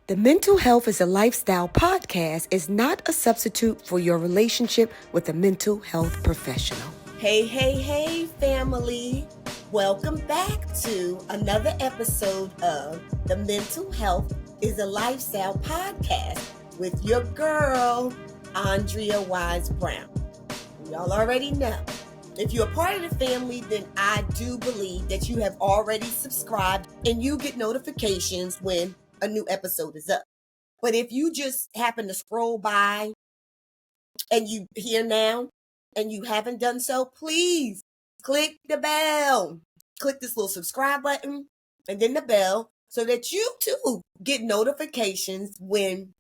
The Mental Health is a Lifestyle podcast is not a substitute for your relationship with a mental health professional. Hey, family. Welcome back to another episode of The Mental Health is a Lifestyle podcast with your girl, Andrea Wise-Brown. Y'all already know. If you're a part of the family, then I do believe that you have already subscribed and you get notifications when a new episode is up. But if you just happen to scroll by and you here now and you haven't done so, please click the bell. Click this little subscribe button and then the bell so that you too get notifications when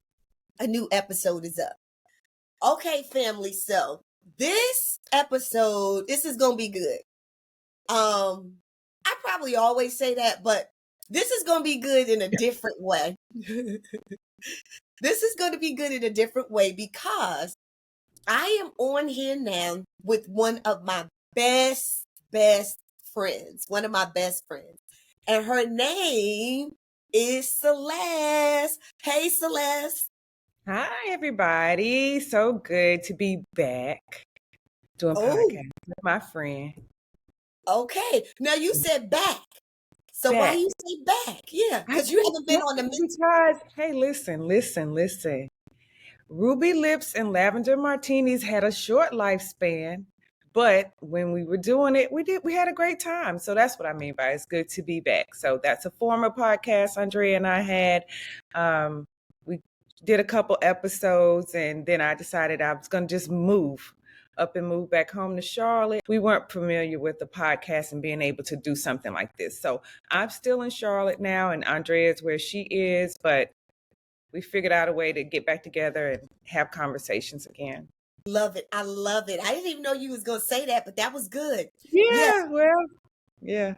a new episode is up. Okay, family, so this episode, this is going to be good. I probably always say that, but this is going to be good in a different way. This is going to be good in a different way because I am on here now with one of my best friends, one of my best friends. And her name is Celeste. Hey, Celeste. Hi, everybody. So good to be back doing podcast with my friend. Okay. Now you said back. So back. Why you say back? Yeah, because you haven't been on the Because, hey, listen. Ruby Lips and Lavender Martinis had a short lifespan, but when we were doing it, we had a great time. So that's what I mean by it's good to be back. So that's a former podcast Andrea and I had. We did a couple episodes, and then I decided I was going to just move back home to Charlotte. We weren't familiar with the podcast and being able to do something like this. So I'm still in Charlotte now, and Andrea's where she is, but we figured out a way to get back together and have conversations again. Love it. I love it. I didn't even know you was going to say that, but that was good. Yeah.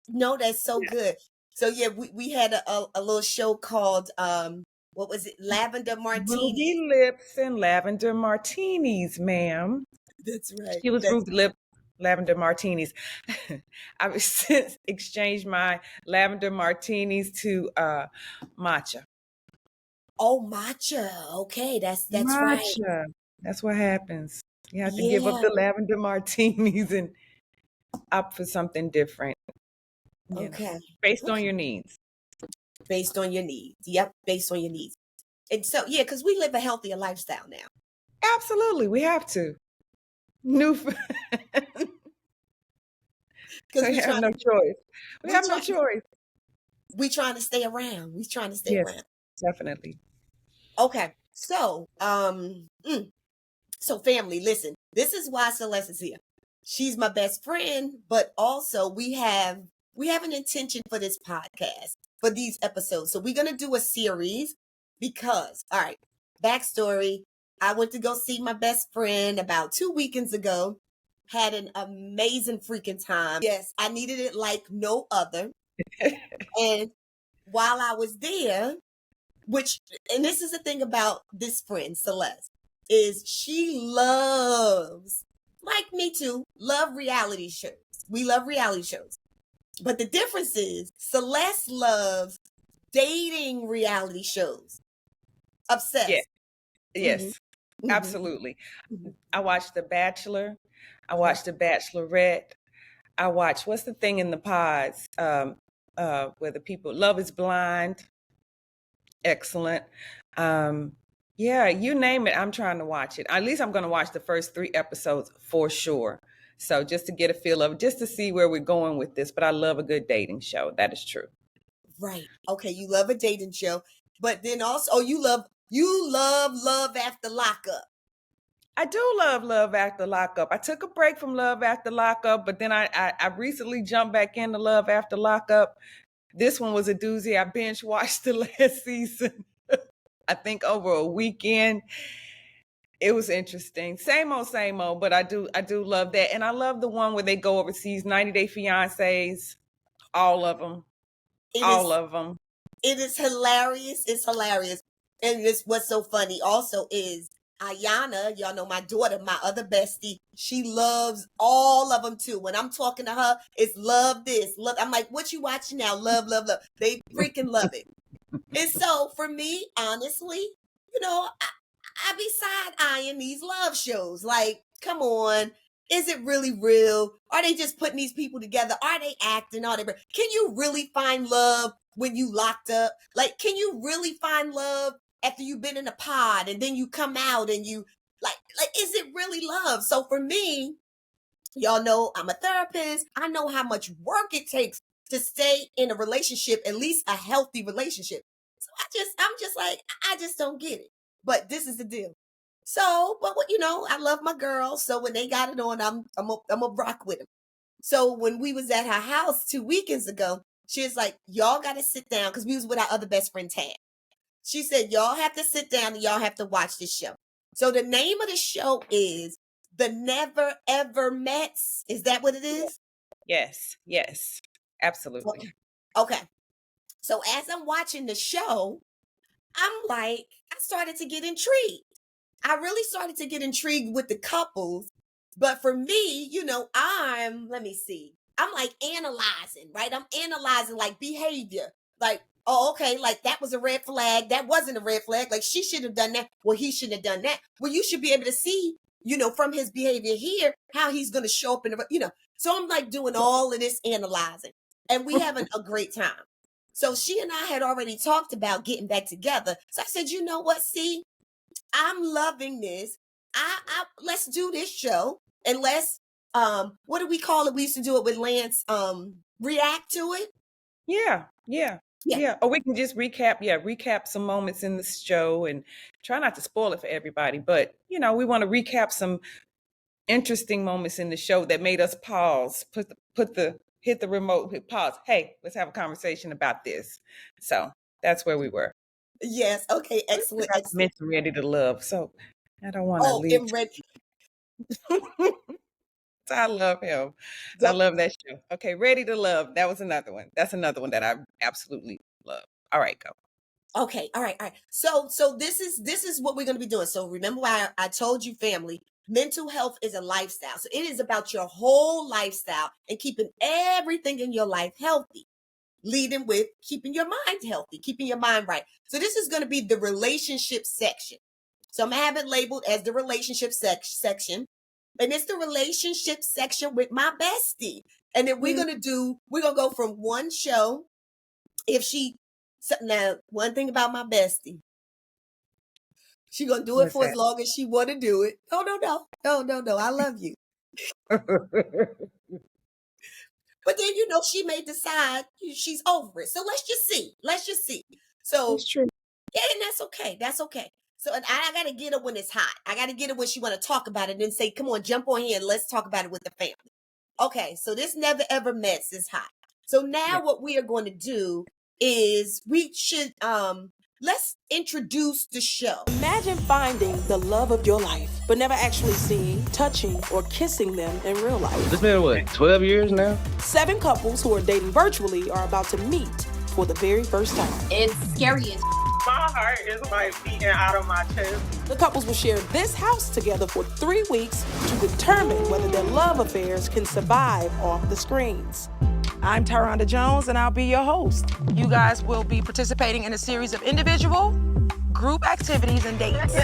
No, that's so good. So yeah, we had a little show called, what was it? Lavender Martinis. Ruby Lips and Lavender Martinis, ma'am. That's right. She was Ruby Lips, Lavender Martinis. I've since exchanged my Lavender Martinis to matcha. Oh, matcha. Okay, that's matcha. right. That's what happens. You have to give up the Lavender Martinis and opt for something different. Okay. Based on your needs. Based on your needs. Yep, based on your needs. And so, yeah, because we live a healthier lifestyle now. Absolutely, we have to. Because we have no choice. We have no choice. We trying to stay around. We trying to stay around. Definitely. Okay, so so family, listen. This is why Celeste is here. She's my best friend, but also we have an intention for this podcast, for these episodes. So we're gonna do a series because, all right, backstory. I went to go see my best friend about 2 weekends ago. Had an amazing freaking time. Yes, I needed it like no other. And while I was there, and this is the thing about this friend, Celeste, is she loves, like me too, love reality shows. We love reality shows. But the difference is Celeste loves dating reality shows. Obsessed. Yes. Mm-hmm. Absolutely. Mm-hmm. I watched The Bachelor. I watched The Bachelorette. I watched, what's the thing in the pods where the people, Love is Blind. Excellent. Yeah, you name it, I'm trying to watch it. At least I'm going to watch the first 3 episodes for sure. So just to get a feel of it, just to see where we're going with this. But I love a good dating show. That is true. Right. Okay, you love a dating show. But then also, you love Love After Lockup. I do love Love After Lockup. I took a break from Love After Lockup, but then I recently jumped back into Love After Lockup. This one was a doozy. I binge watched the last season. I think over a weekend. It was interesting. Same old, but I do love that. And I love the one where they go overseas, 90 Day Fiancés, all of them. Of them. It is hilarious. It's hilarious. And what's so funny also is Ayana, y'all know my daughter, my other bestie, she loves all of them too. When I'm talking to her, it's love this. Love. I'm like, what you watching now? Love. They freaking love it. And so for me, honestly, I be side-eyeing these love shows. Like, come on. Is it really real? Are they just putting these people together? Are they acting? Can you really find love when you locked up? Like, can you really find love after you've been in a pod and then you come out and you like is it really love? So for me, y'all know I'm a therapist. I know how much work it takes to stay in a relationship, at least a healthy relationship. So I'm just like, I just don't get it. But this is the deal. So, but I love my girls. So when they got it on, I'm a rock with them. So when we was at her house 2 weekends ago, she was like, y'all got to sit down because we was with our other best friend Tam. She said, y'all have to sit down and y'all have to watch this show. So the name of the show is The Never Ever Mets. Is that what it is? Yes, absolutely. Okay. So as I'm watching the show, I'm like, I started to get intrigued. I really started to get intrigued with the couples. But for me, let me see. I'm like analyzing, right? I'm analyzing like behavior. Like, oh, okay, like that was a red flag. That wasn't a red flag. Like she should have done that. Well, he shouldn't have done that. Well, you should be able to see, from his behavior here, how he's going to show up So I'm like doing all of this analyzing and we having a great time. So she and I had already talked about getting back together. So I said, you know what? See, I'm loving this. I let's do this show and let's what do we call it? We used to do it with Lance. React to it. Yeah. Or we can just recap some moments in the show and try not to spoil it for everybody. But we want to recap some interesting moments in the show that made us pause, hit the remote, hit pause. Hey, let's have a conversation about this. So that's where we were. Yes. Okay. Excellent. Excellent. Ready to Love. So I don't want to leave. I love him. I love that show. Okay, Ready to Love. That was another one. That's another one that I absolutely love. All right, go. Okay, all right. So this is what we're going to be doing. So remember why I told you, family, mental health is a lifestyle. So it is about your whole lifestyle and keeping everything in your life healthy, leading with keeping your mind healthy, keeping your mind right. So this is going to be the relationship section. So I'm going to have it labeled as the relationship section. And it's the relationship section with my bestie. And then we're going to go from one show. Now, one thing about my bestie, she going to do it for as long as she want to do it. No. I love you. But then, she may decide she's over it. So let's just see. So that's true. Yeah, and that's okay. That's okay. So and I got to get her when it's hot. I got to get her when she want to talk about it and then say, come on, jump on here and let's talk about it with the family. Okay, so this Never Ever Mets is hot. So now what we are going to do is we should, let's introduce the show. Imagine finding the love of your life, but never actually seeing, touching, or kissing them in real life. It's been, 12 years now? 7 couples who are dating virtually are about to meet for the very first time. It's scary as my heart is like beating out of my chest. The couples will share this house together for 3 weeks to determine whether their love affairs can survive off the screens. I'm Tyronda Jones, and I'll be your host. You guys will be participating in a series of individual, group activities, and dates.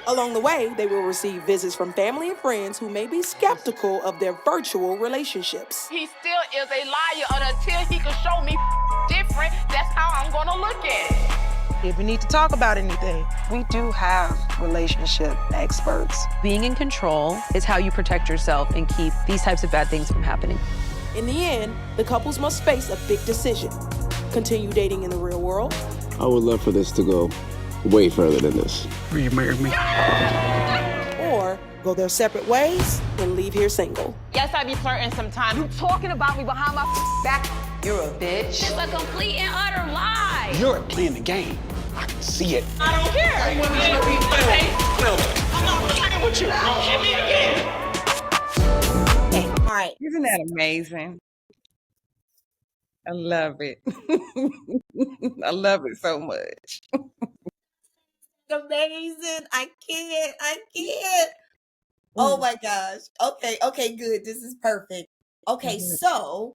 Along the way, they will receive visits from family and friends who may be skeptical of their virtual relationships. He still is a liar until he can show me different. That's how I'm gonna look at it. If we need to talk about anything, we do have relationship experts. Being in control is how you protect yourself and keep these types of bad things from happening. In the end, the couples must face a big decision. Continue dating in the real world. I would love for this to go way further than this. Will you marry me? Or go their separate ways and leave here single. Yes, I be flirting sometimes. You talking about me behind my back. You're a bitch. It's a complete and utter lie. You're playing the game. I can see it. I don't care. I'm not playing with you. Hit me again. All right. Isn't that amazing? I love it. I love it so much. Amazing. I can't. Oh my gosh. Okay, good. This is perfect. Okay, so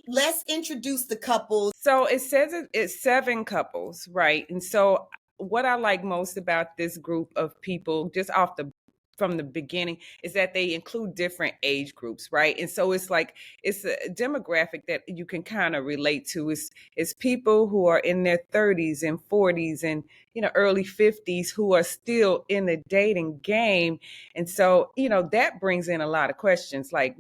Let's introduce the couples. So it says it's 7 couples, right? And so what I like most about this group of people, just from the beginning, is that they include different age groups, right? And so it's like it's a demographic that you can kind of relate to. It's people who are in their 30s and 40s and early 50s who are still in the dating game. And so that brings in a lot of questions, like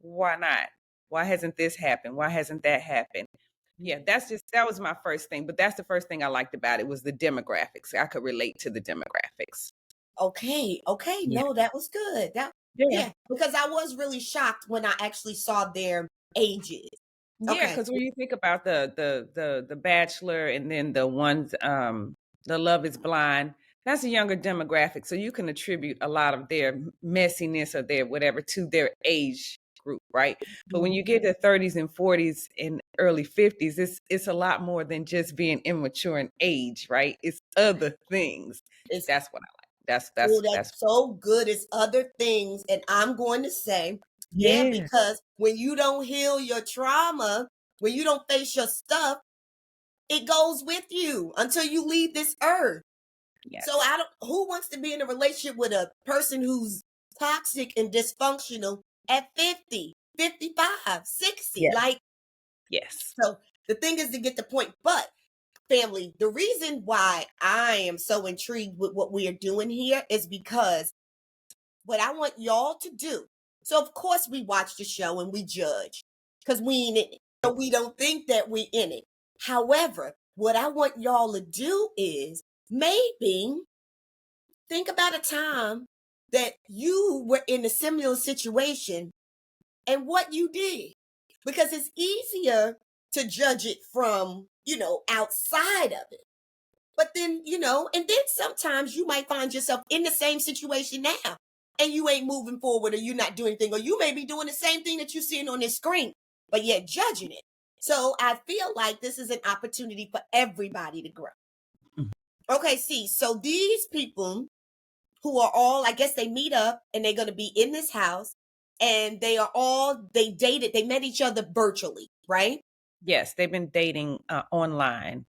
why not? Why hasn't this happened? Why hasn't that happened? Yeah, that was my first thing. But that's the first thing I liked about it was the demographics. I could relate to the demographics. Okay. Yeah. No, that was good. Yeah, because I was really shocked when I actually saw their ages. Yeah, because when you think about the Bachelor and then the ones the Love is Blind, that's a younger demographic. So you can attribute a lot of their messiness or their whatever to their age group, right? But when you get to 30s and 40s and early 50s, it's a lot more than just being immature in age, right? It's other things. That's what I like. That's so good. It's other things. And I'm going to say, because when you don't heal your trauma, when you don't face your stuff, it goes with you until you leave this earth. Yes. So who wants to be in a relationship with a person who's toxic and dysfunctional at 50, 55, 60? Yes. Yes. So the thing is to get the point. But family, the reason why I am so intrigued with what we are doing here is because what I want y'all to do. So of course we watch the show and we judge because we ain't in it. So we don't think that we in it. However, what I want y'all to do is maybe think about a time that you were in a similar situation and what you did. Because it's easier to judge it from, outside of it. But then, and then sometimes you might find yourself in the same situation now and you ain't moving forward or you're not doing anything, or you may be doing the same thing that you're seeing on this screen, but yet judging it. So I feel like this is an opportunity for everybody to grow. Okay, so these people who are all, I guess they meet up and they're going to be in this house and they met each other virtually, right? Yes, they've been dating online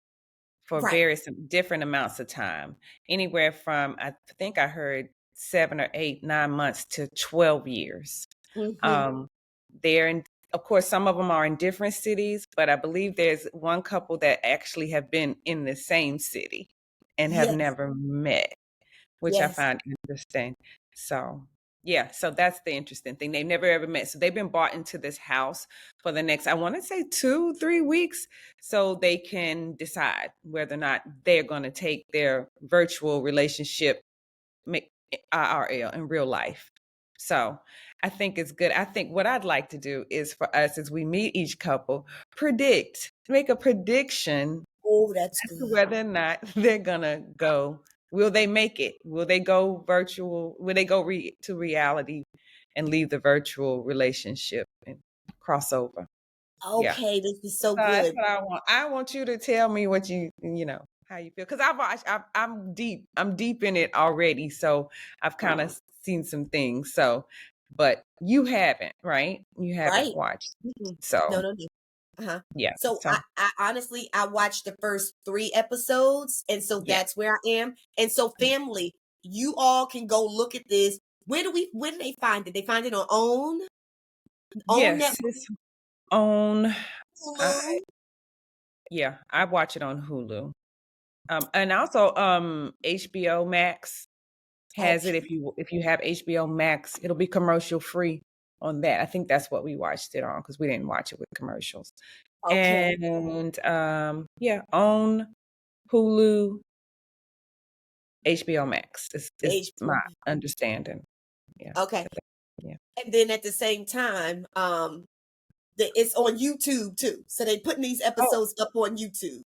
for various different amounts of time, anywhere from, I think I heard 7 or 8, 9 months to 12 years. They're in, of course, some of them are in different cities, but I believe there's one couple that actually have been in the same city and have never met, which I find interesting. So so that's the interesting thing. They've never ever met. So they've been brought into this house for the next, I want to say 2-3 weeks, so they can decide whether or not they're going to take their virtual relationship IRL in real life. So I think it's good. I think what I'd like to do is for us, as we meet each couple, make a prediction. Oh, that's good. Whether or not they're going to go. Will they make it? Will they go virtual? Will they go to reality and leave the virtual relationship and cross over? Okay, this is so good. That's what I want. I want you to tell me what how you feel, because I'm deep in it already. So I've kind of seen some things. So, but you haven't, right? You haven't watched. So no. Yeah. So I honestly, I watched the first 3 episodes, and so that's where I am. And so family, you all can go look at this. Where do they find it? They find it on OWN? Yes, it's on Hulu? I watch it on Hulu. And also HBO Max has it. If you have HBO Max, it'll be commercial free on that. I think that's what we watched it on, because we didn't watch it with commercials. And on Hulu, HBO Max is my understanding. Yeah. Okay. Yeah. And then at the same time, it's on YouTube too. So they putting these episodes up on YouTube.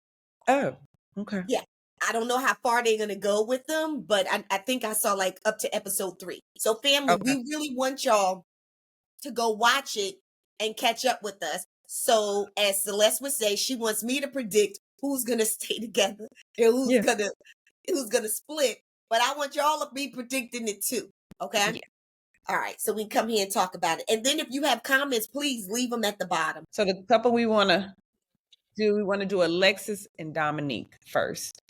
Oh, okay. Yeah. I don't know how far they're going to go with them, but I think I saw like up to episode 3. So family, we really want y'all to go watch it and catch up with us. So as Celeste would say, she wants me to predict who's going to stay together and who's going to split. But I want y'all to be predicting it too. Okay. All right, so we come here and talk about it. And then if you have comments, please leave them at the bottom. So the couple we want to do Alexis and Dominique first.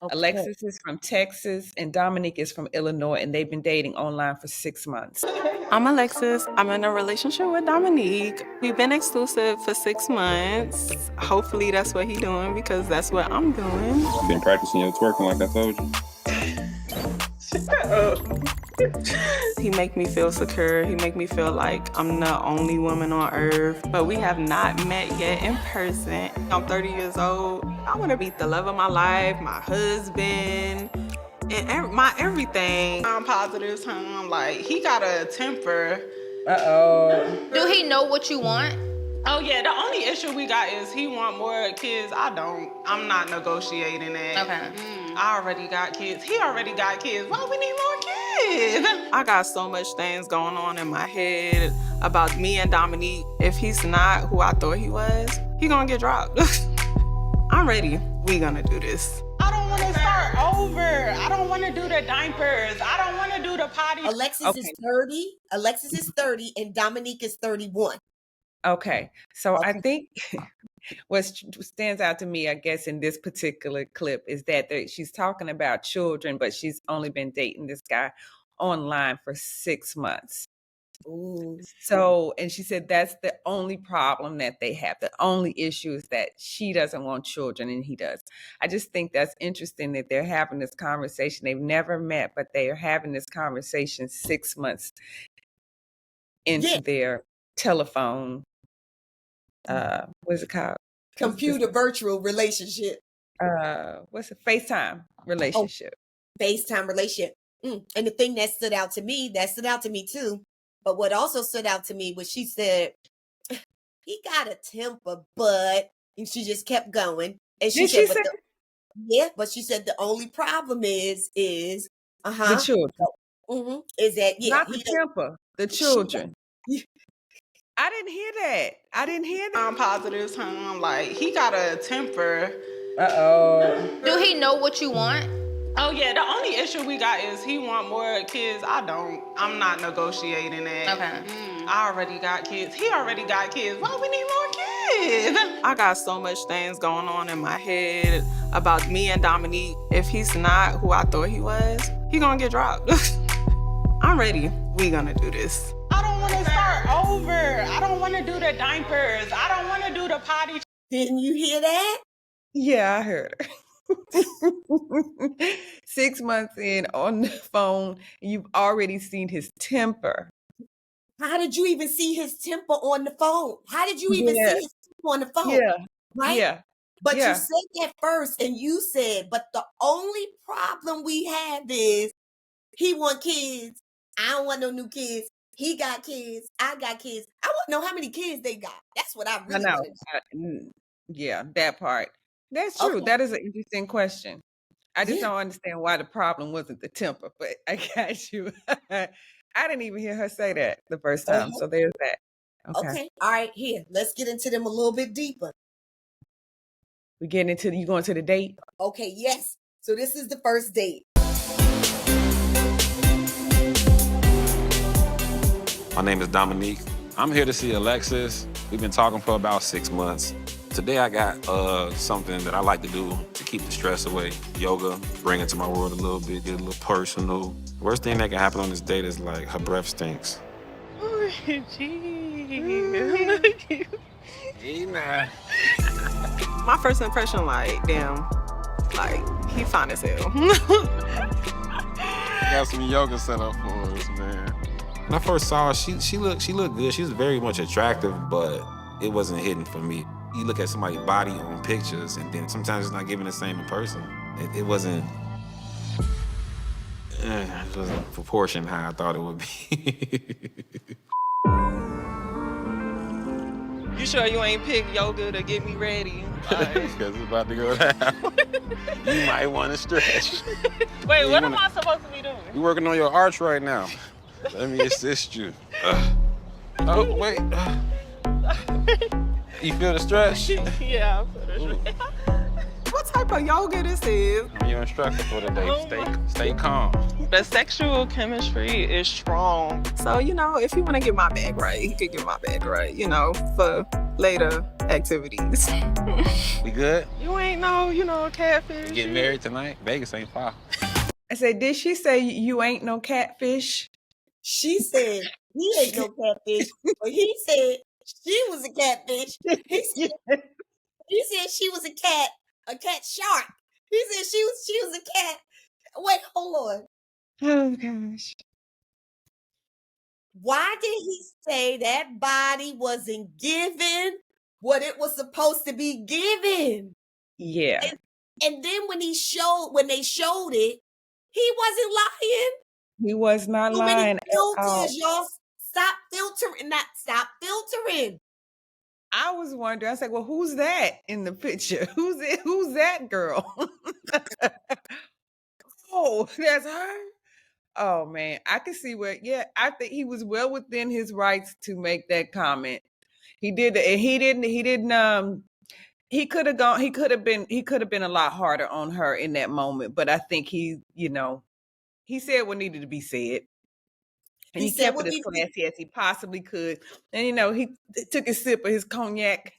Okay. Alexis is from Texas and Dominique is from Illinois, and they've been dating online for 6 months. I'm Alexis. I'm in a relationship with Dominique. We've been exclusive for 6 months. Hopefully that's what he's doing because that's what I'm doing. Been practicing your twerking like I told you. He make me feel secure. He make me feel like I'm the only woman on earth. But we have not met yet in person. I'm 30 years old. I want to meet the love of my life, my husband, and my everything. I'm positive, like, he got a temper. Uh-oh. Do he know what you want? Oh, yeah, the only issue we got is he want more kids. I don't. I'm not negotiating that. Okay. I already got kids. He already got kids. Why we need more kids? I got so much things going on in my head about me and Dominique. If he's not who I thought he was, he gonna get dropped. I'm ready. We gonna do this. I don't want to start over. I don't want to do the diapers. I don't want to do the potty. Alexis is 30. Alexis is 30 and Dominique is 31. Okay. So I think what stands out to me, I guess, in this particular clip is that she's talking about children, but she's only been dating this guy online for 6 months. Ooh. So, and she said that's the only problem that they have. The only issue is that she doesn't want children and he does. I just think that's interesting that they're having this conversation. They've never met, but they are having this conversation 6 months into their telephone. What's it called? Computer virtual relationship. What's it? FaceTime relationship. Oh, FaceTime relationship. And the thing that stood out to me too. But what also stood out to me was she said, he got a temper, but and she just kept going. And she said, but she said the only problem is the children. Is that not the temper, the children. I didn't hear that. I'm positive, like, he got a temper. Uh-oh. Do he know what you want? Oh, yeah, the only issue we got is he want more kids. I don't. I'm not negotiating that. Okay. I already got kids. He already got kids. Why we need more kids? I got so much things going on in my head about me and Dominique. If he's not who I thought he was, he gonna get dropped. I'm ready. We gonna do this. I don't want to start over. I don't want to do the diapers. I don't want to do the potty. Didn't you hear that? Yeah, I heard her. 6 months in on the phone, you've already seen his temper. How did you even see his temper on the phone? How did you even see his temper on the phone? Yeah. Right? Yeah. But you said that first, and you said, but the only problem we have is he want kids. I don't want no new kids. He got kids. I got kids. I want to know how many kids they got. That's what I really want to know. Yeah, that part. That's true. Okay. That is an interesting question. I just don't understand why the problem wasn't the temper, but I got you. I didn't even hear her say that the first time. So there's that. Okay. All right. Here, let's get into them a little bit deeper. We getting into you going to the date? Okay. Yes. So this is the first date. My name is Dominique. I'm here to see Alexis. We've been talking for about 6 months. Today I got something that I like to do to keep the stress away. Yoga, bring it to my world a little bit, get a little personal. Worst thing that can happen on this date is like her breath stinks. Oh, jeez. Hey, man. My first impression, like, damn, like, he fine as hell. Got some yoga set up for us, man. When I first saw her, she looked good. She was very much attractive, but it wasn't hidden for me. You look at somebody's body on pictures, and then sometimes it's not given the same in person. It wasn't proportioned how I thought it would be. You sure you ain't picked yoga to get me ready? Because it's about to go down. You might want to stretch. Wait, what am I supposed to be doing? You're working on your arch right now. Let me assist you. Oh, wait. You feel the stretch? Yeah, I feel the stretch. What type of yoga this is? I'm your instructor for the day. Stay calm. The sexual chemistry is strong. So, if you want to get my bag right, he could get my bag right, for later activities. We good? You ain't a catfish. We getting married tonight? Vegas ain't far. I said, did she say you ain't no catfish? She said he ain't no catfish, but he said she was a catfish. He said she was a cat shark. He said she was a cat. Wait, hold on. Oh gosh. Why did he say that body wasn't given what it was supposed to be given? Yeah. And then when they showed it, he wasn't lying. He was not lying at all. Y'all. Stop filtering. I was wondering, I said, well, who's that in the picture? Who's that girl? Oh, that's her? Oh man, I can see I think he was well within his rights to make that comment. He did, and he could have been a lot harder on her in that moment, but I think he said what needed to be said. And he kept it as classy as he possibly could. And he took a sip of his cognac.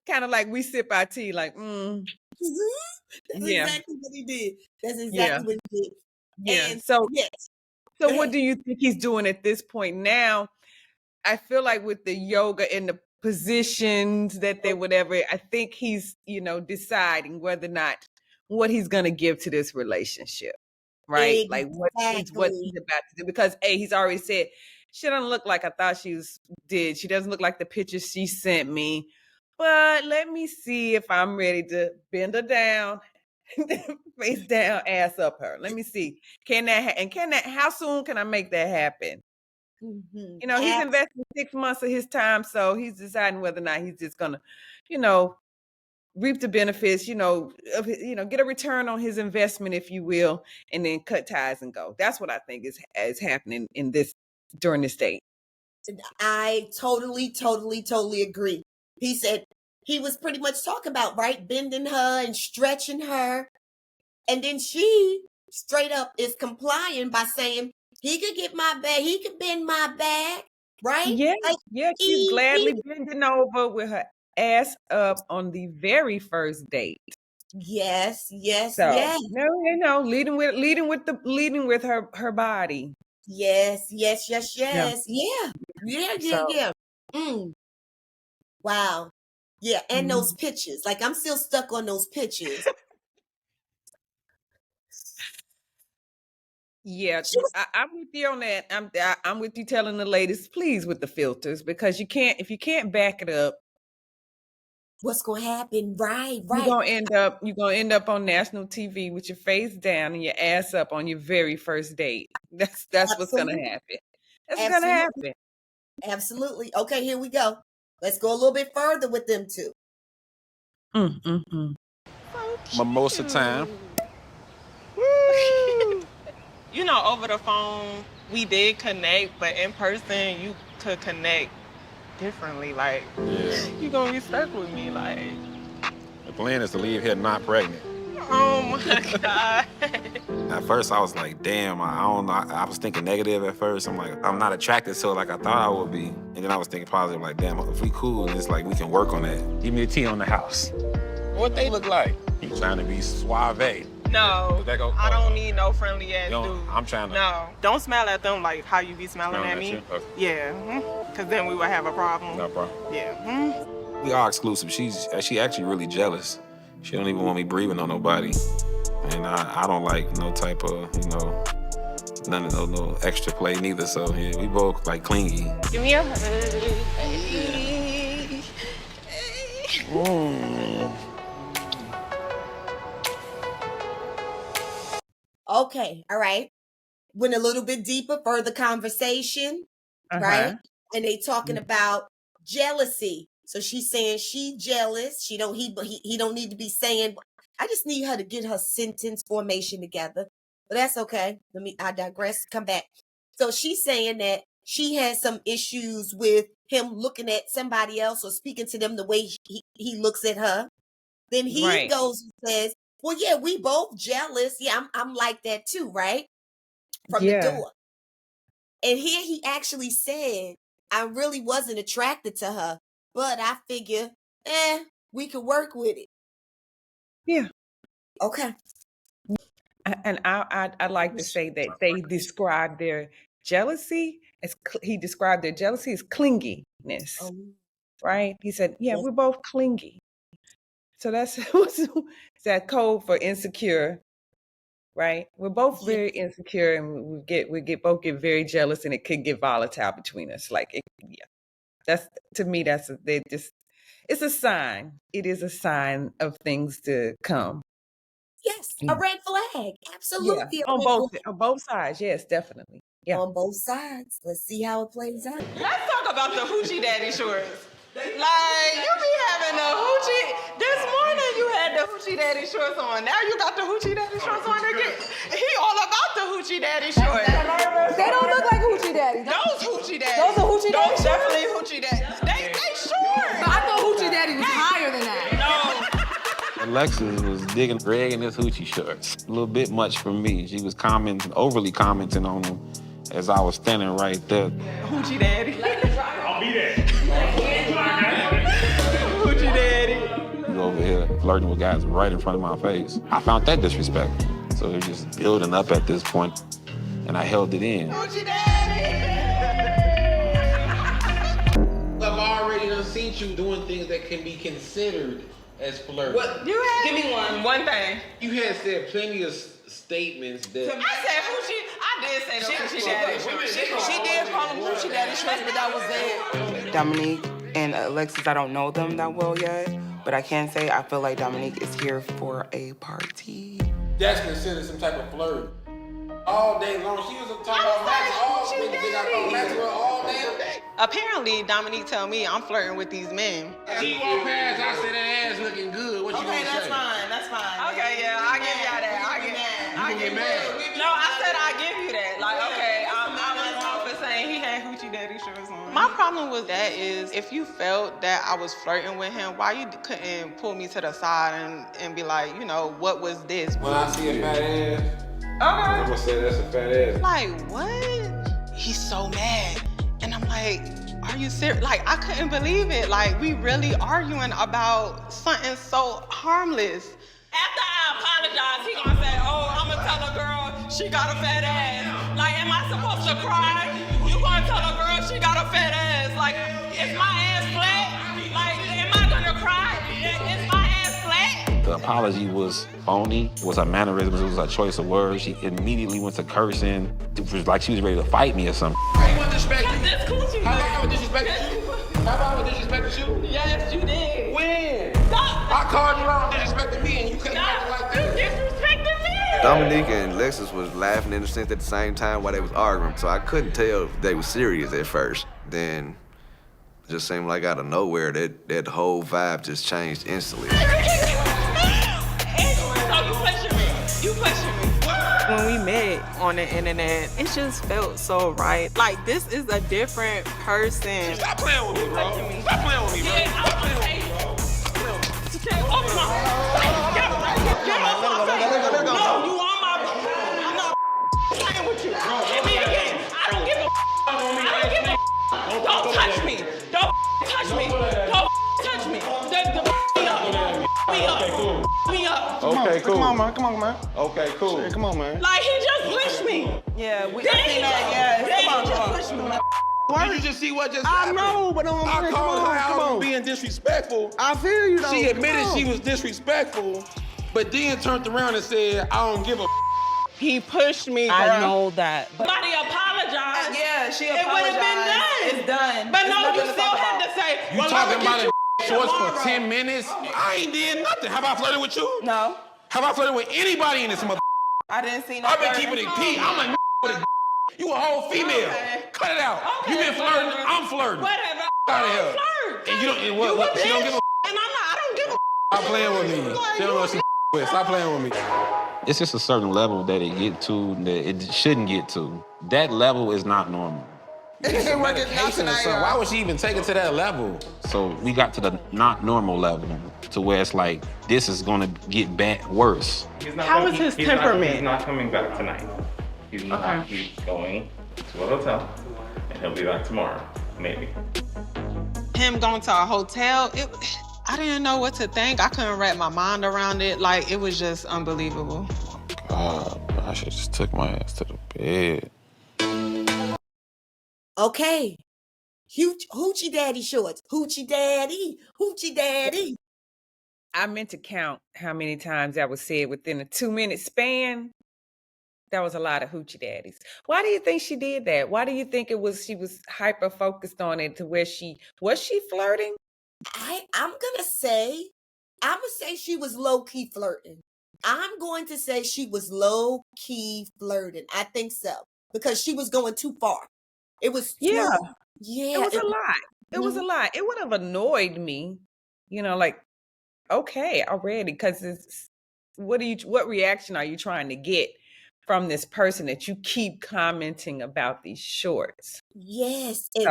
Kind of like we sip our tea, like, That's exactly what he did. That's exactly what he did. Yeah. And so what do you think he's doing at this point now? I feel like with the yoga and the positions that I think he's, deciding whether or not what he's going to give to this relationship. Right? Exactly. Like what he's about to do. Because he's already said, she doesn't look like I thought she did. She doesn't look like the pictures she sent me. But let me see if I'm ready to bend her down, face down, ass up her. Let me see. How soon can I make that happen? Mm-hmm. He's investing 6 months of his time, so he's deciding whether or not he's just gonna, reap the benefits, get a return on his investment, if you will, and then cut ties and go. That's what I think is happening during this date. I totally agree. He said he was pretty much talking about, right, bending her and stretching her. And then she straight up is complying by saying, he could get my bag, he could bend my bag, right? Yeah, she's gladly bending over with her ass up on the very first date. Yes. No, leading with her body. Yes. Yeah. Wow. Yeah, and those pictures. Like, I'm still stuck on those pictures. Yeah, I'm with you on that. I'm with you telling the ladies, please, with the filters, because if you can't back it up, what's gonna happen? Right. You're gonna end up on national TV with your face down and your ass up on your very first date. That's what's gonna happen. That's what's gonna happen. Absolutely. Okay, here we go. Let's go a little bit further with them two. Mimosa time. Over the phone, we did connect, but in person, you could connect differently. Like, you gonna be stuck with me, like. The plan is to leave here not pregnant. Oh my God. At first, I was like, damn, I don't know. I was thinking negative at first. I'm like, I'm not attracted to it like I thought I would be. And then I was thinking positive, like, damn, if we cool, and it's like, we can work on that. Give me a tea on the house. What they look like? You trying to be suave? No, I don't need no friendly ass dude. I'm trying to. No, don't smile at them like how you be smiling at me. Okay. Yeah, because then we would have a problem. No problem. Yeah. We are exclusive. She actually really jealous. She don't even want me breathing on nobody. And I don't like no type of, none of no extra play neither. So yeah, we both like clingy. Give me a hug. Okay, all right. Went a little bit deeper, further conversation, right? And they talking about jealousy. So she's saying she jealous. He don't need to be saying. I just need her to get her sentence formation together. But that's okay. I digress. Come back. So she's saying that she has some issues with him looking at somebody else or speaking to them the way he looks at her. Then he goes and says Well, yeah, we both jealous. Yeah, I'm like that too, right? From the door. And here he actually said, I really wasn't attracted to her, but I figure, we could work with it. Yeah. Okay. And I'd like to say that they described their jealousy as clinginess, right? He said, yeah, we're both clingy. So that's that code for insecure, right? We're both very insecure, and we both get very jealous, and it could get volatile between us. That's, to me, it's a sign. It is a sign of things to come. Yes, a red flag. Absolutely. Yeah. On both sides, yes, definitely. Yeah. On both sides. Let's see how it plays out. Let's talk about the hoochie daddy shorts. Like, you be having the hoochie. This morning you had the hoochie daddy shorts on. Now you got the hoochie daddy shorts on again. He all about the hoochie daddy shorts. They don't look like hoochie daddies. Those hoochie daddies. Those are hoochie daddies. Those definitely hoochie daddies. They short. But I thought hoochie daddy was higher than that. No. Alexis was digging Greg in his hoochie shorts. A little bit much for me. She was overly commenting on him as I was standing right there. Hoochie daddy. I'll be there. Hoochie daddy. You over here flirting with guys right in front of my face. I found that disrespectful. So it was just building up at this point, and I held it in. Hoochie daddy. I've already done seen you doing things that can be considered as flirting. What? You had? Give me one thing. You had said plenty of statements that... I said hoochie. I did say the hoochie daddy. She did call him hoochie daddy shorts, but that was it. Dominique and Alexis, I don't know them that well yet, but I can say I feel like Dominique is here for a party. That's considered some type of flirt. All day long. She was talking about Maxwell all day. Apparently, Dominique tell me I'm flirting with these men. She walked past, I said that ass looking good. What you gonna say? Okay, that's fine. Okay, yeah, I give y'all that. You gonna get mad? No, I said I give you that. Like, okay, I was wrong for saying he had hoochie daddy shorts on. My problem with that is, if you felt that I was flirting with him, why you couldn't pull me to the side and be like, what was this? When I see a fat ass, I'm gonna say that's a fat ass. Like, what? He's so mad. And I'm like, are you serious? Like, I couldn't believe it. Like, we really arguing about something so harmless. After I apologize, he gonna say, I'm gonna tell a girl she got a fat ass. Like, am I supposed to cry? You gonna tell a girl she got a fat ass? Like, is my ass flat? Like, am I gonna cry? Is my ass flat? The apology was phony. It was her mannerisms. It was her choice of words. She immediately went to cursing. It was like she was ready to fight me or something. I want to disrespect you. How about I disrespected you? How about I disrespected you? Yes, you did. When? I called you out and disrespected me, and you couldn't act like that. You disrespected me. Dominique and Alexis was laughing in a sense at the same time while they was arguing, so I couldn't tell if they were serious at first. Then it just seemed like out of nowhere that whole vibe just changed instantly. You pushing me. When we met on the internet, it just felt so right. Like, this is a different person. Stop playing with me, bro. Stop playing with me, bro. Stop playing with me, bro. Open my No, you on my... I'm not playing with you. Hit me again. I don't give a... Don't touch me. Don't touch me. Don't touch me. Me up. Okay, cool. Come on, man. Okay, cool. Hey, come on, man. Like, he just pushed me. Yeah, we seen that, yes. Come on. Did you just see what just I happened? know, but I called her out being disrespectful. I feel you, though. She admitted she was disrespectful, but then turned around and said, I don't give a He pushed me, bro. I know that. But Somebody apologized. yeah, she It would have been done. It's done. But It's no, nothing you to still talk had about. to say, You well, talking I'ma about get it shorts for tomorrow. 10 minutes? I ain't did nothing. Have I flirted with you? No, Have I flirted with anybody in this mother? I didn't see no. I've been keeping it P. I'm a with a You a whole female. Okay. Cut it out. Okay, You been flirting, whatever. I'm flirting. Whatever. Out of here. Flirt. And you don't, and what? She don't give a And I don't give a Stop playing with me. She don't know what she with. Stop playing with me. It's just a certain level that it get to that it shouldn't get to. That level is not normal. Medication or something. Why would she even take it to that level? So we got to the not normal level to where it's like, this is gonna get bad, worse. How is his temperament? He's not coming back tonight. He's not. He's going to a hotel, and he'll be back tomorrow, maybe. Him going to a hotel, I didn't know what to think. I couldn't wrap my mind around it. Like, it was just unbelievable. God, I should just took my ass to the bed. Okay. Huge hoochie daddy shorts. Hoochie daddy. Hoochie daddy. I meant to count how many times that was said within a 2-minute span. That was a lot of hoochie daddies. Why do you think she did that? Why do you think she was hyper focused on it to where was she flirting? I'm gonna say she was low-key flirting. I'm going to say she was low-key flirting. I think so. Because she was going too far. It was It was a lot. It was a lot. It would have annoyed me, like, okay, already, because it's what reaction are you trying to get from this person that you keep commenting about these shorts? Yes, and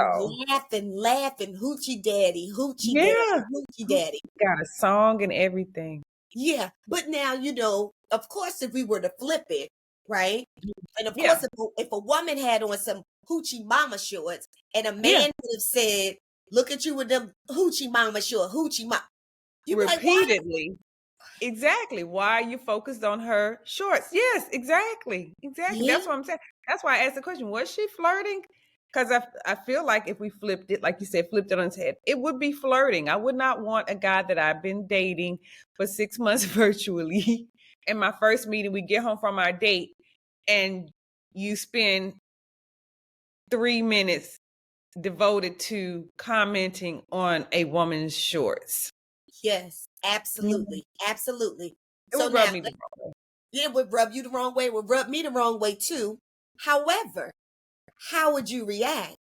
laughing, hoochie daddy, hoochie daddy, hoochie daddy. Got a song and everything. Yeah, but now, of course, if we were to flip it, right? And of course, if a woman had on some hoochie mama shorts and a man would have said, look at you with them hoochie mama shorts, hoochie mama. Repeatedly. Like, exactly. Why are you focused on her shorts? Yes, exactly. Exactly. Yeah. That's what I'm saying. That's why I asked the question, was she flirting? Because I feel like if we flipped it, like you said, flipped it on its head, it would be flirting. I would not want a guy that I've been dating for 6 months virtually. In my first meeting, we get home from our date and you spend 3 minutes devoted to commenting on a woman's shorts. Yes, absolutely. Absolutely. It would rub me the wrong way. Yeah, it would rub you the wrong way. It would rub me the wrong way too. However, how would you react?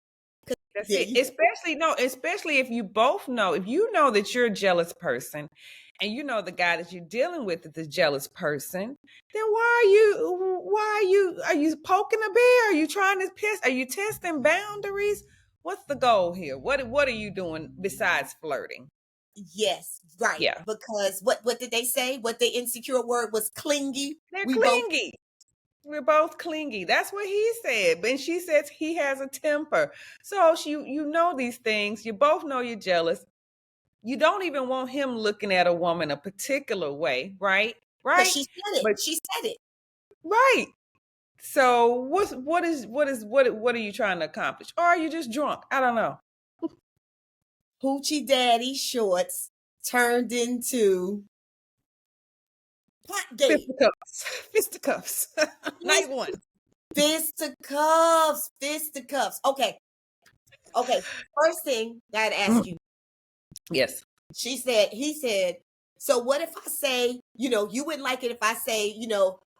That's it. Especially if you both know, if you know that you're a jealous person and you know the guy that you're dealing with is a jealous person, then are you poking a bear? Are you trying to are you testing boundaries? What's the goal here? What are you doing besides flirting? Yes, right. Yeah. Because what did they say? What the insecure word was clingy. They're clingy. We're both clingy. That's what he said. And she says he has a temper. So you know these things. You both know you're jealous. You don't even want him looking at a woman a particular way, right? Right. But she said it. But she said it. Right. So what are you trying to accomplish? Or are you just drunk? I don't know. Hoochie daddy shorts turned into pot game. Fisticuffs. Night one. Fisticuffs. Okay. First thing I gotta ask you. Yes. He said, so what if I say, you wouldn't like it if I say,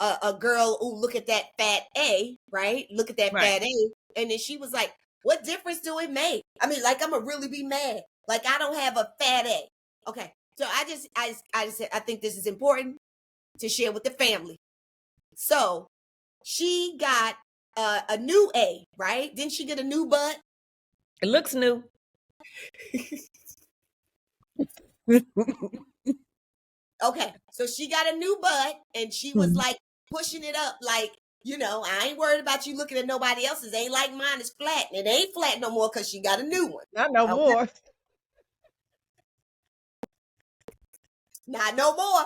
a girl, look at that fat A, right? Look at that fat A. And then she was like, what difference do it make? I mean, like, I'm gonna really be mad. Like, I don't have a fat A. Okay. So I just said, I think this is important to share with the family. So she got a new A, right? Didn't she get a new butt? It looks new. Okay. So she got a new butt and she was like pushing it up like, I ain't worried about you looking at nobody else's. Ain't like mine is flat. And it ain't flat no more because she got a new one. Not no more. Not no more.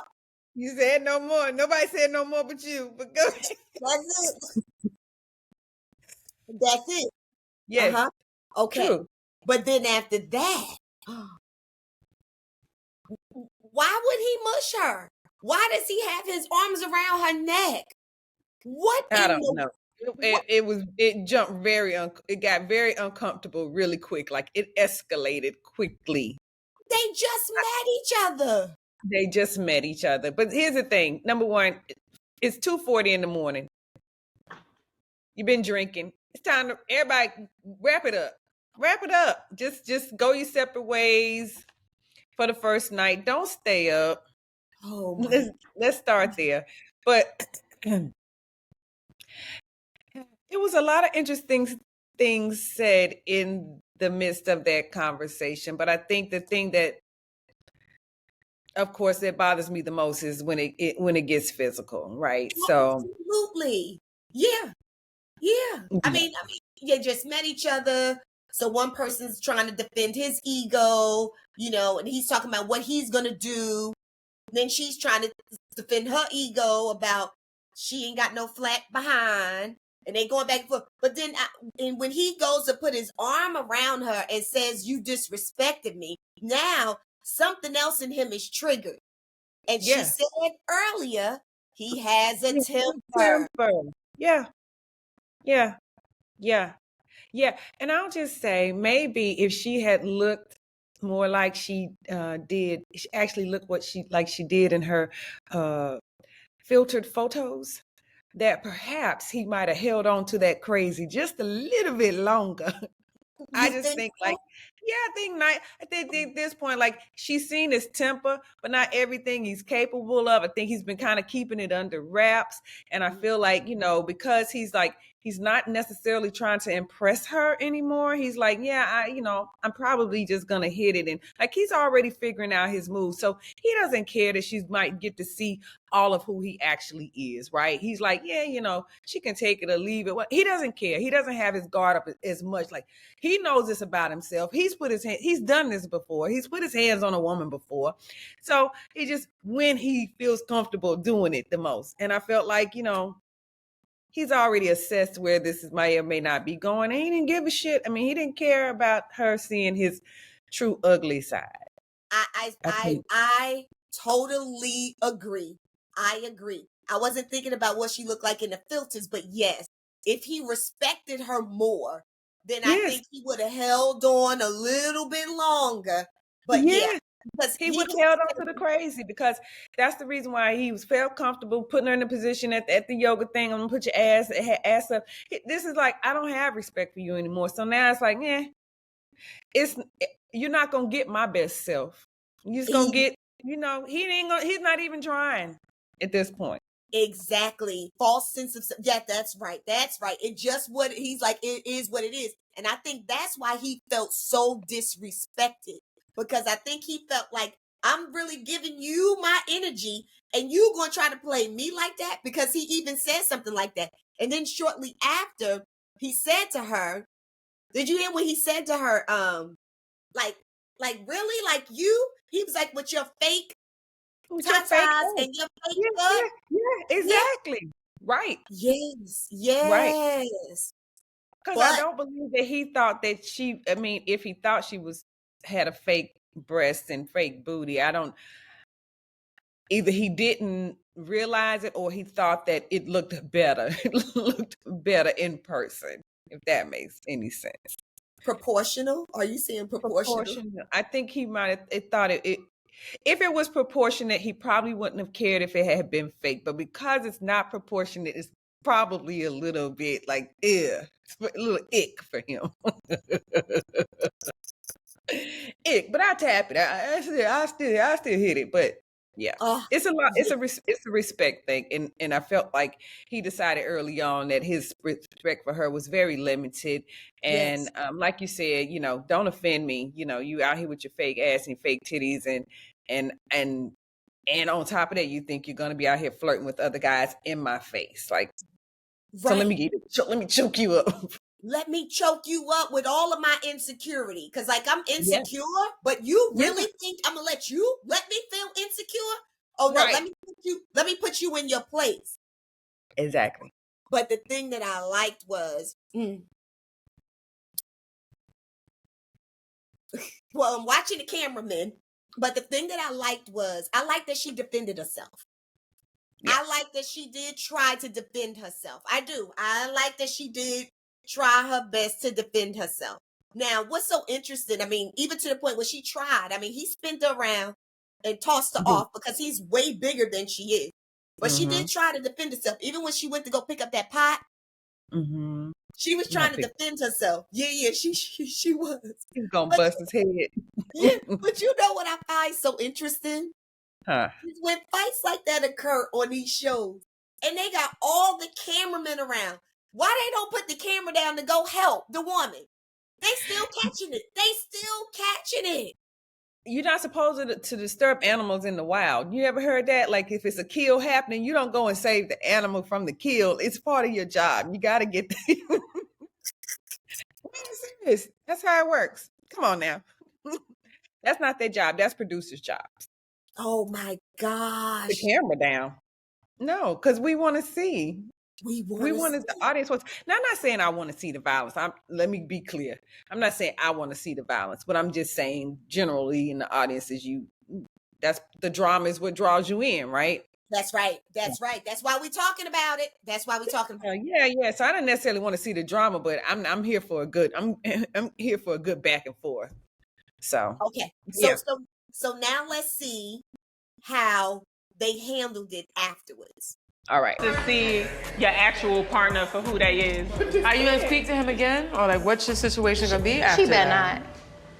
You said no more. Nobody said no more but you. But go ahead. That's it. Yes. Uh-huh. Okay. True. But then after that, why would he mush her? Why does he have his arms around her neck? What? I don't know. It jumped it got very uncomfortable really quick. Like it escalated quickly. They just met each other. But here's the thing. Number one, it's 2:40 in the morning. You've been drinking. It's time to everybody wrap it up. Wrap it up. Just go your separate ways for the first night. Don't stay up. Oh, let's start there. But it was a lot of interesting things said in the midst of that conversation, but I think the thing that, of course, that bothers me the most is when it gets physical, right? So absolutely, yeah. I mean, you just met each other. So one person's trying to defend his ego, and he's talking about what he's gonna do. Then she's trying to defend her ego about she ain't got no flat behind, and they going back and forth. But then, and when he goes to put his arm around her and says, "You disrespected me," now something else in him is triggered. And she said earlier he has a temper. Yeah. And I'll just say, maybe if she had looked more like she did, actually look what she did in her filtered photos, that perhaps he might have held on to that crazy just a little bit longer. I just think so? I think at this point, like, she's seen his temper, but not everything he's capable of. I think he's been kind of keeping it under wraps. And I feel like, because he's not necessarily trying to impress her anymore. He's like, I'm probably just going to hit it. And like, he's already figuring out his moves. So he doesn't care that she might get to see all of who he actually is, right? He's like, she can take it or leave it. He doesn't care. He doesn't have his guard up as much. Like, he knows this about himself. He's done this before. He's put his hands on a woman before. So he just, when he feels comfortable doing it the most. And I felt like, he's already assessed where this may or may not be going. And he didn't give a shit. I mean, he didn't care about her seeing his true ugly side. I totally agree. I agree. I wasn't thinking about what she looked like in the filters, but yes, if he respected her more, then I think he would have held on a little bit longer. But because he would have held on to the crazy, because that's the reason why he felt comfortable putting her in a position at the yoga thing. I'm gonna put your ass up. This is like, I don't have respect for you anymore. So now it's like, you're not gonna get my best self. You're just gonna get, he's not even trying at this point. Exactly. False sense of, that's right. It just what he's like, it is what it is. And I think that's why he felt so disrespected, because I think he felt like, I'm really giving you my energy and you going to try to play me like that, because he even said something like that. And then shortly after, he said to her, did you hear what he said to her? Like really, like you? He was like, with your fake tatas and your fake butt. Yeah, exactly. Right. Yes. Right. Because I don't believe that he thought that if he thought she had a fake breast and fake booty, either he didn't realize it or he thought that it looked better. It looked better in person, if that makes any sense. Proportional? Are you saying proportional? I think he might have thought it. If it was proportionate, he probably wouldn't have cared if it had been fake. But because it's not proportionate, it's probably a little bit like, a little ick for him. Ick, but I tap it. I still hit it. But yeah, it's a lot. It's a respect thing, and I felt like he decided early on that his respect for her was very limited. And like you said, don't offend me. You out here with your fake ass and fake titties, and on top of that, you think you're gonna be out here flirting with other guys in my face, like. Right. So let me choke you up. Let me choke you up with all of my insecurity. Because, like, I'm insecure, but you really think I'm going to let me feel insecure? Oh, no, let me put you in your place. Exactly. But the thing that I liked was, well, I'm watching the cameraman, but the thing that I liked was, I liked that she defended herself. Yes. I like that she did try to defend herself. I do. I like that she did try her best to defend herself. Now, what's so interesting, I mean, even to the point where she tried, I mean, he spun her around and tossed her off because he's way bigger than she is. But she did try to defend herself. Even when she went to go pick up that pot, she was trying to defend herself. Yeah, she was. He's going to bust his head. Yeah, but you know what I find so interesting? Huh. When fights like that occur on these shows, and they got all the cameramen around, Why they don't put the camera down to go help the woman? They still catching it. You're not supposed to disturb animals in the wild. You ever heard that? Like if it's a kill happening, you don't go and save the animal from the kill. It's part of your job. You got to get the... serious. That's how it works. Come on now. That's not their job. That's producers' jobs. Oh my gosh. The camera down. No, because we want to see. We want the audience wants. Now, I'm not saying I want to see the violence. Let me be clear. I'm not saying I want to see the violence, but I'm just saying generally in the audience that's the drama is what draws you in, right? That's right. That's why we're talking about it. Yeah. So I don't necessarily want to see the drama, but I'm here for a good. I'm here for a good back and forth. So okay. So now let's see how they handled it afterwards. All right. To see your actual partner for who they is. Are you gonna speak to him again? Or like what's your situation gonna be after She better that? not.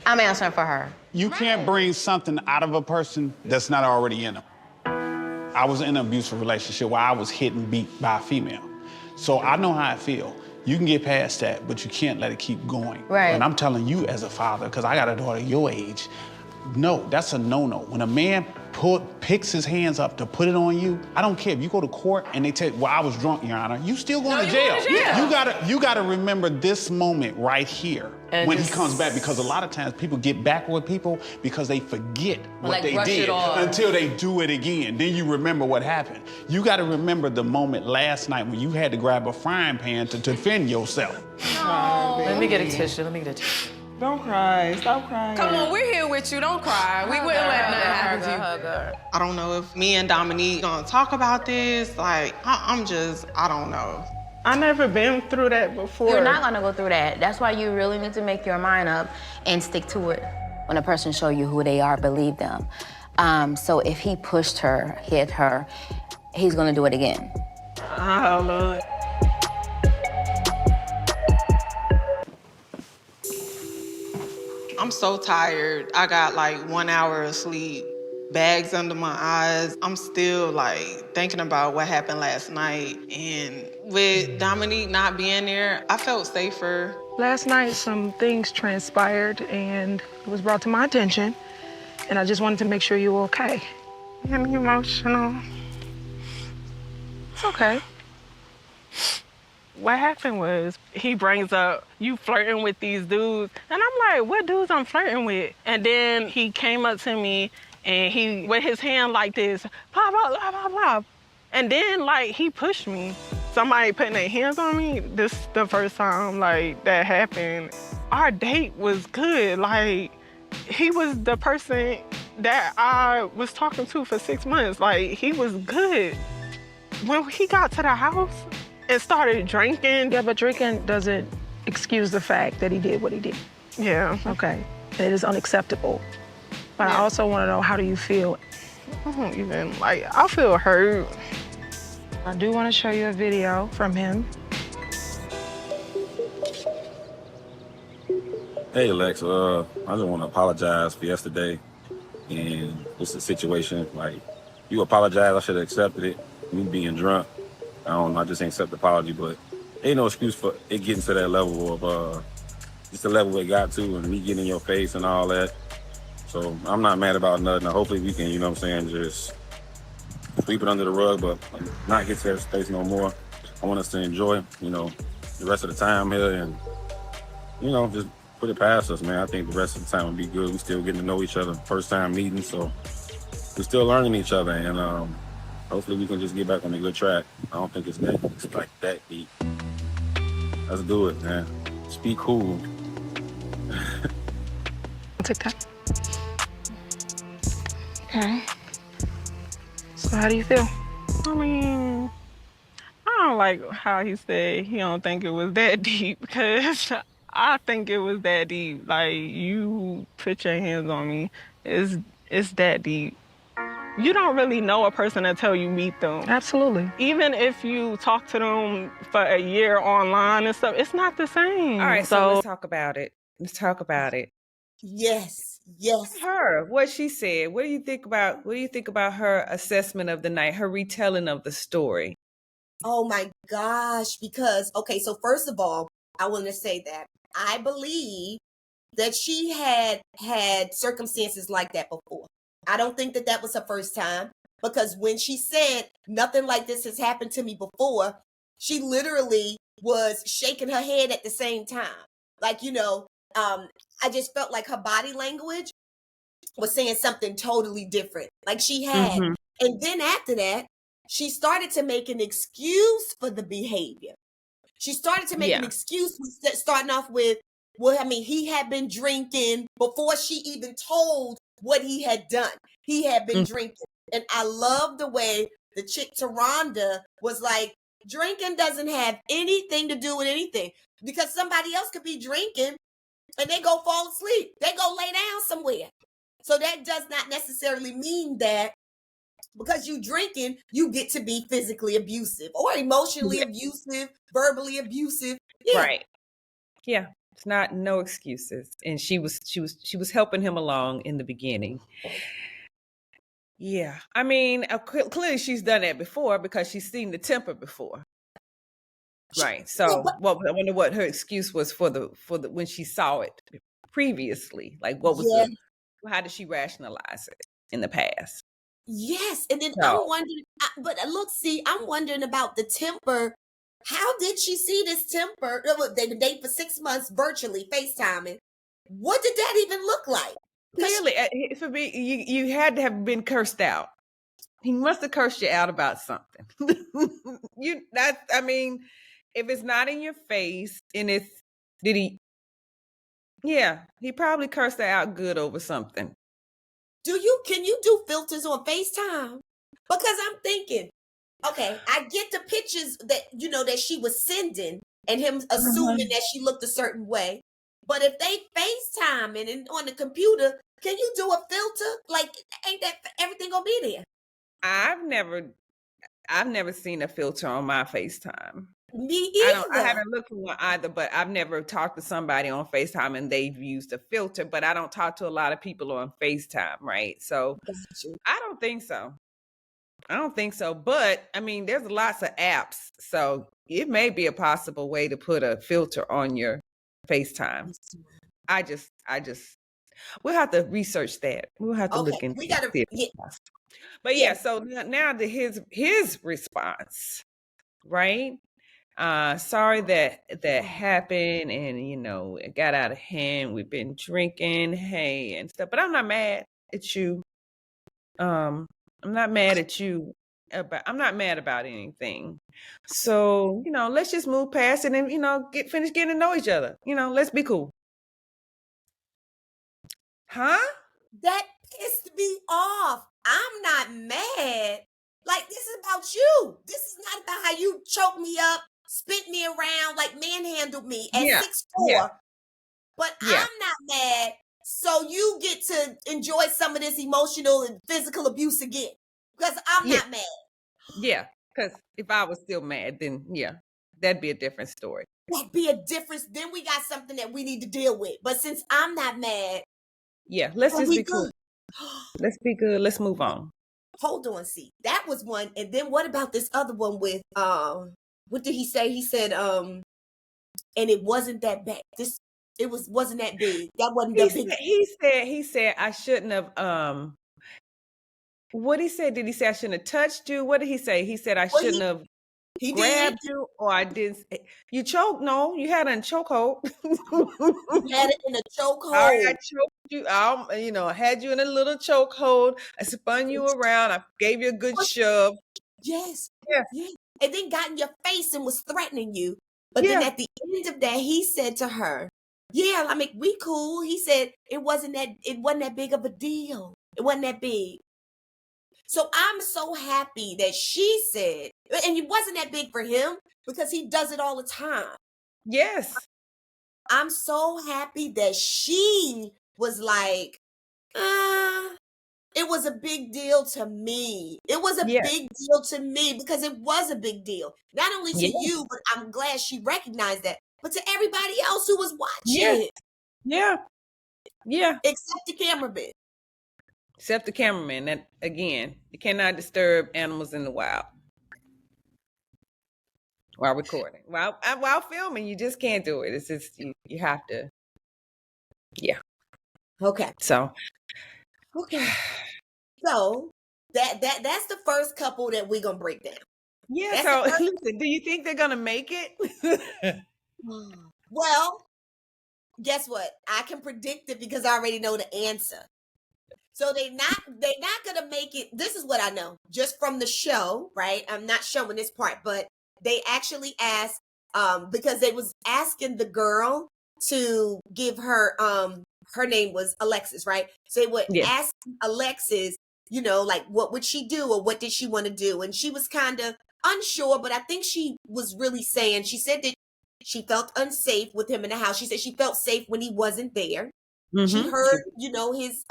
I'm answering for her. You can't bring something out of a person that's not already in them. I was in an abusive relationship where I was hit and beat by a female. So I know how I feel. You can get past that, but you can't let it keep going. Right. And I'm telling you as a father, because I got a daughter your age, no, that's a no-no. When a man picks his hands up to put it on you, I don't care if you go to court and they tell you, well, I was drunk, Your Honor, you still going to jail. You gotta remember this moment right here and when he comes back, because a lot of times people get back with people because they forget what they did until they do it again. Then you remember what happened. You gotta remember the moment last night when you had to grab a frying pan to defend yourself. No. Let me get a tissue. Don't cry. Stop crying. Come on, we're here with you. Don't cry. We wouldn't let nothing happen to you. I don't know if me and Dominique gonna talk about this. Like, I don't know. I never been through that before. You're not gonna go through that. That's why you really need to make your mind up and stick to it. When a person show you who they are, believe them. So if he pushed her, hit her, he's gonna do it again. Oh, Lord. I'm so tired. I got like 1 hour of sleep, bags under my eyes. I'm still like thinking about what happened last night. And with Dominique not being there, I felt safer. Last night, some things transpired and it was brought to my attention. And I just wanted to make sure you were okay. I'm emotional. It's okay. What happened was he brings up you flirting with these dudes. And I'm like, what dudes I'm flirting with? And then he came up to me and he, with his hand like this, blah, blah, blah, blah, blah. And then like he pushed me. Somebody putting their hands on me, this the first time like that happened. Our date was good. Like he was the person that I was talking to for 6 months. Like he was good. When he got to the house, and started drinking. Yeah, but drinking doesn't excuse the fact that he did what he did. Yeah. Okay. It is unacceptable. But I also want to know, how do you feel? I don't even, I feel hurt. I do want to show you a video from him. Hey, Alex. I just want to apologize for yesterday. And it's a situation, you apologize, I should have accepted it. Me being drunk. I don't know, I just ain't accept the apology, but ain't no excuse for it getting to that level of, just the level it got to and me getting in your face and all that. So I'm not mad about nothing. Hopefully we can, just sweep it under the rug, but not get to that space no more. I want us to enjoy, the rest of the time here and, just put it past us, man. I think the rest of the time will be good. We still getting to know each other, first time meeting, so we're still learning each other and, hopefully we can just get back on a good track. I don't think it's like that deep. Let's do it, man. Just be cool. TikTok. Okay. So how do you feel? I mean, I don't like how he said he don't think it was that deep, because I think it was that deep. Like, you put your hands on me, it's that deep. You don't really know a person until you meet them. Absolutely. Even if you talk to them for a year online and stuff, it's not the same. All right, so let's talk about it. Yes. Her, what she said. What do you think about her assessment of the night, her retelling of the story? Oh my gosh, because, okay, so first of all, I want to say that I believe that she had circumstances like that before. I don't think that that was her first time, because when she said nothing like this has happened to me before, she literally was shaking her head at the same time. Like, I just felt like her body language was saying something totally different. Like she had. Mm-hmm. And then after that, she started to make an excuse for the behavior. She started to make an excuse, starting off with, well, I mean, he had been drinking before she even told what he had done. He had been drinking. And I love the way the chick Taronda was like, drinking doesn't have anything to do with anything, because somebody else could be drinking and they go fall asleep. They go lay down somewhere. So that does not necessarily mean that because you drinking, you get to be physically abusive or emotionally abusive, verbally abusive. Yeah. Right. Yeah. It's not no excuses. And she was helping him along in the beginning. Yeah. I mean, clearly she's done that before because she's seen the temper before. Right. So, I wonder what her excuse was for the when she saw it previously. Like, what was how did she rationalize it in the past? Yes. And then I'm wondering, I'm wondering about the temper. How did she see this temper? They date for 6 months virtually, FaceTiming. What did that even look like? Clearly, for me, you had to have been cursed out. He must have cursed you out about something. I mean, if it's not in your face and he probably cursed her out good over something. Can you do filters on FaceTime? Because I'm thinking, okay, I get the pictures that, that she was sending and him assuming that she looked a certain way. But if they FaceTime and on the computer, can you do a filter? Like, ain't that everything gonna be there? I've never seen a filter on my FaceTime. Me either. I haven't looked at one either, but I've never talked to somebody on FaceTime and they've used a filter, but I don't talk to a lot of people on FaceTime, right? So I don't think so. But I mean, there's lots of apps. So it may be a possible way to put a filter on your FaceTime. We'll have to research that. We'll have to look into it. But so now to his response, right? Sorry that happened and it got out of hand. We've been drinking, and stuff. But I'm not mad at you. I'm not mad at you I'm not mad about anything. So, let's just move past it and, finish getting to know each other. Let's be cool. Huh? That pissed me off. I'm not mad. Like, this is about you. This is not about how you choke me up, spit me around, like manhandled me at 6'4". But I'm not mad. So you get to enjoy some of this emotional and physical abuse again. Because I'm not mad. Yeah. Because if I was still mad, then that'd be a different story. That'd be a difference. Then we got something that we need to deal with. But since I'm not mad. Yeah, let's just be cool. Let's be good. Let's move on. Hold on, see. That was one. And then what about this other one with what did he say? He said, and it wasn't that bad. Wasn't that big. That wasn't that big. He said I shouldn't have what he said, did he say I shouldn't have touched you? What did he say? He said I shouldn't have grabbed you, or I didn't. You choked? No, you had it in a chokehold. You had it in a chokehold. I choked you. I had you in a little chokehold. I spun you around. I gave you a good shove. Yes. Yeah. And then got in your face and was threatening you. But then at the end of that, he said to her, "Yeah, I mean, we cool." He said it wasn't that big of a deal. It wasn't that big. So I'm so happy that she said, and it wasn't that big for him because he does it all the time. Yes. I'm so happy that she was like, it was a big deal to me. It was a big deal to me because it was a big deal. Not only to you, but I'm glad she recognized that, but to everybody else who was watching. Yeah. Except the cameraman. Except the cameraman. That, again, you cannot disturb animals in the wild. while recording. While filming, you just can't do it. It's just you have to. Yeah. Okay. So. Okay. So that's the first couple that we're gonna break down. Yeah. That's So listen, do you think they're gonna make it? Well, guess what? I can predict it because I already know the answer. So they're not gonna make it. This is what I know just from the show, right? I'm not showing this part, but they actually asked because they was asking the girl to give her her name was Alexis, right? So they would ask Alexis, you know, like what would she do or what did she want to do? And she was kind of unsure, but I think she was really saying, she said that she felt unsafe with him in the house. She said she felt safe when he wasn't there. She heard, you know, his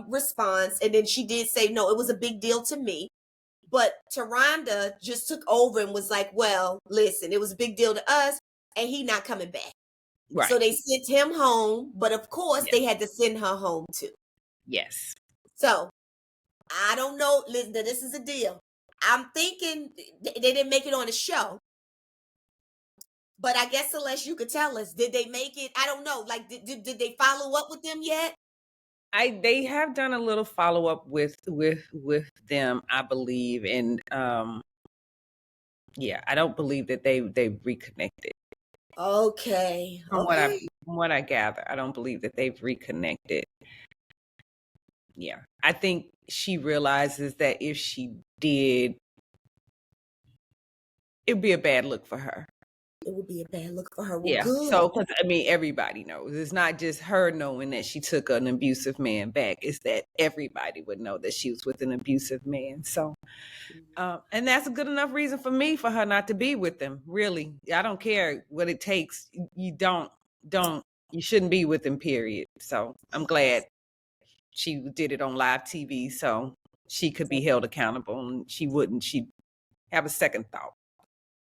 response, and then she did say, no, it was a big deal to me. But Taronda just took over and was like, well, listen, it was a big deal to us, and he not coming back. Right. So they sent him home, but of course they had to send her home too. Yes. So I don't know. Listen, this is a deal. I'm thinking they didn't make it on the show. But I guess, Celeste, you could tell us, did they make it? I don't know. Like, did they follow up with them yet? They have done a little follow up with them, I believe, and yeah, I don't believe that they reconnected. Okay. From what I gather, I don't believe that they've reconnected. Yeah, I think she realizes that if she did, it'd be a bad look for her. It would be a bad look for her. Well, yeah. good. So, because I mean, everybody knows. It's not just her knowing that she took an abusive man back. It's that everybody would know that she was with an abusive man. So, and that's a good enough reason for me for her not to be with him. Really, I don't care what it takes. You shouldn't be with him. Period. So, I'm glad she did it on live TV, so she could be held accountable, and she'd have a second thought.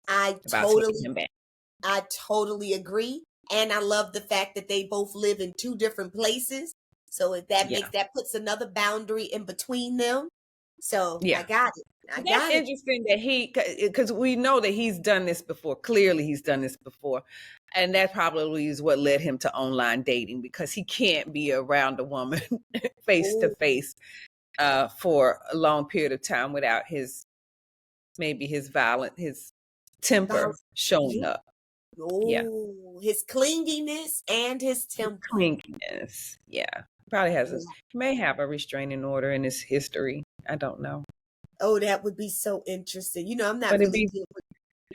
I totally agree. And I love the fact that they both live in two different places. So if that puts another boundary in between them. So I got it. That's interesting that because we know that he's done this before. Clearly he's done this before. And that probably is what led him to online dating, because he can't be around a woman face to face for a long period of time without his temper showing up. Oh, his clinginess and his temper. Clinginess. Yeah. Probably may have a restraining order in his history. I don't know. Oh, that would be so interesting. You know, I'm not really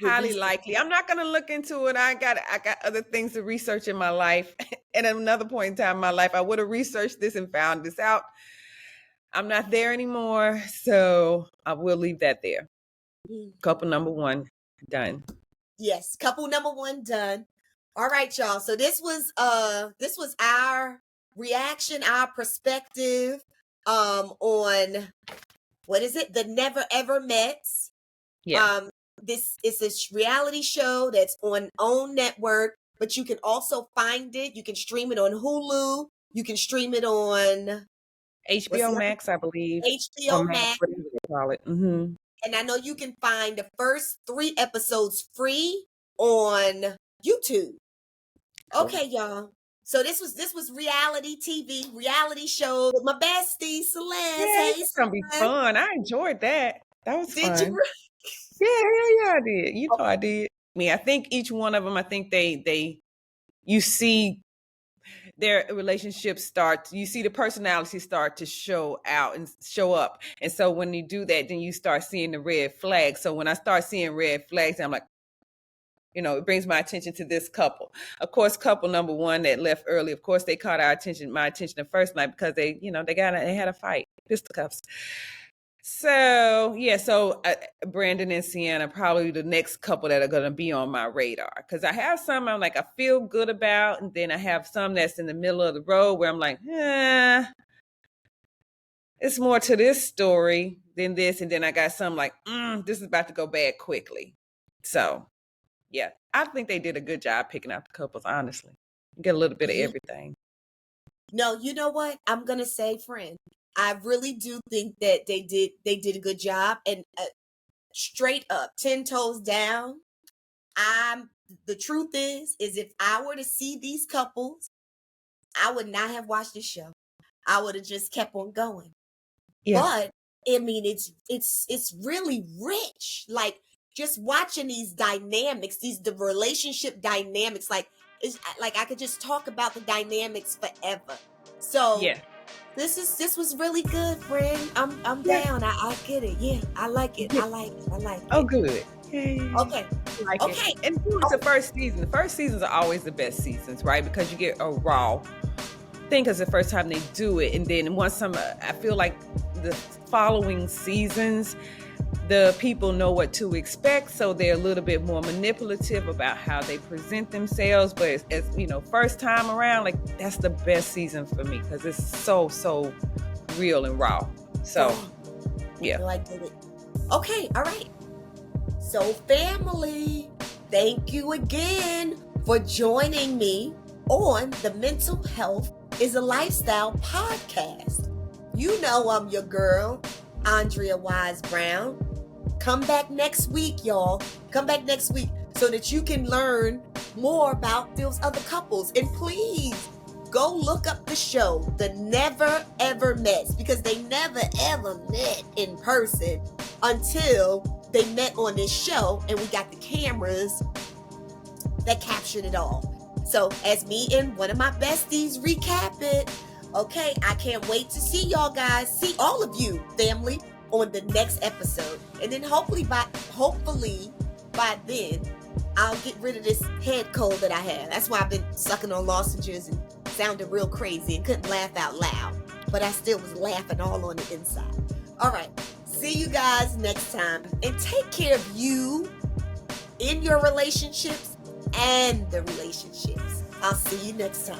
highly likely. I'm not going to look into it. I got other things to research in my life. And at another point in time in my life, I would have researched this and found this out. I'm not there anymore, so I will leave that there. Couple number 1 done. Yes, couple number 1 done. All right, y'all. So this was our reaction, our perspective on what is it? The Never Ever Mets. Yeah. This is a reality show that's on OWN network, but you can also find it. You can stream it on Hulu. You can stream it on HBO Max, I believe. HBO Max. Whatever they call it. Mm-hmm. And I know you can find the first 3 episodes free on YouTube. Okay, y'all. So this was reality TV, reality show with my bestie Celeste. Yeah, it's gonna be fun. I enjoyed that. That was fun. Did you? Yeah, I did. You know I did. I think each one of them, I think you see their relationships start, you see the personality start to show out and show up. And so when you do that, then you start seeing the red flags. So when I start seeing red flags, I'm like, it brings my attention to this couple. Of course, couple number 1 that left early, of course, they caught my attention the first night because they had a fight, fisticuffs. So, Brandon and Sienna, probably the next couple that are going to be on my radar. Because I have some I'm like, I feel good about. And then I have some that's in the middle of the road where I'm like, it's more to this story than this. And then I got some like, this is about to go bad quickly. So, yeah, I think they did a good job picking out the couples, honestly. You get a little bit of everything. No, you know what? I'm going to say, friend. I really do think that they did a good job, and straight up, 10 toes down. The truth is if I were to see these couples, I would not have watched the show. I would have just kept on going. Yeah. But I mean, it's really rich. Like just watching these dynamics, the relationship dynamics. Like it's like I could just talk about the dynamics forever. So yeah, this was really good, friend. I'm down. I get it. Yeah, I like it. I like it. Oh, good. Okay. Like okay. It. And it's the first season. The first seasons are always the best seasons, right? Because you get a raw thing because the first time they do it. And then once I feel like the following seasons, the people know what to expect. So they're a little bit more manipulative about how they present themselves. But as you know, first time around, like that's the best season for me because it's so real and raw. So yeah. Okay. All right. So family, thank you again for joining me on the Mental Health is a Lifestyle podcast. You know I'm your girl, Andrea Wise-Brown. Come back next week, y'all. Come back next week so that you can learn more about those other couples. And please go look up the show, The Never Ever Mets, because they never ever met in person until they met on this show, and we got the cameras that captured it all. So as me and one of my besties recap it, okay, I can't wait to see y'all guys, see all of you, family, on the next episode. And then hopefully by then, I'll get rid of this head cold that I have. That's why I've been sucking on lozenges and sounded real crazy and couldn't laugh out loud. But I still was laughing all on the inside. All right. See you guys next time, and take care of you in your relationships and the relationships. I'll see you next time.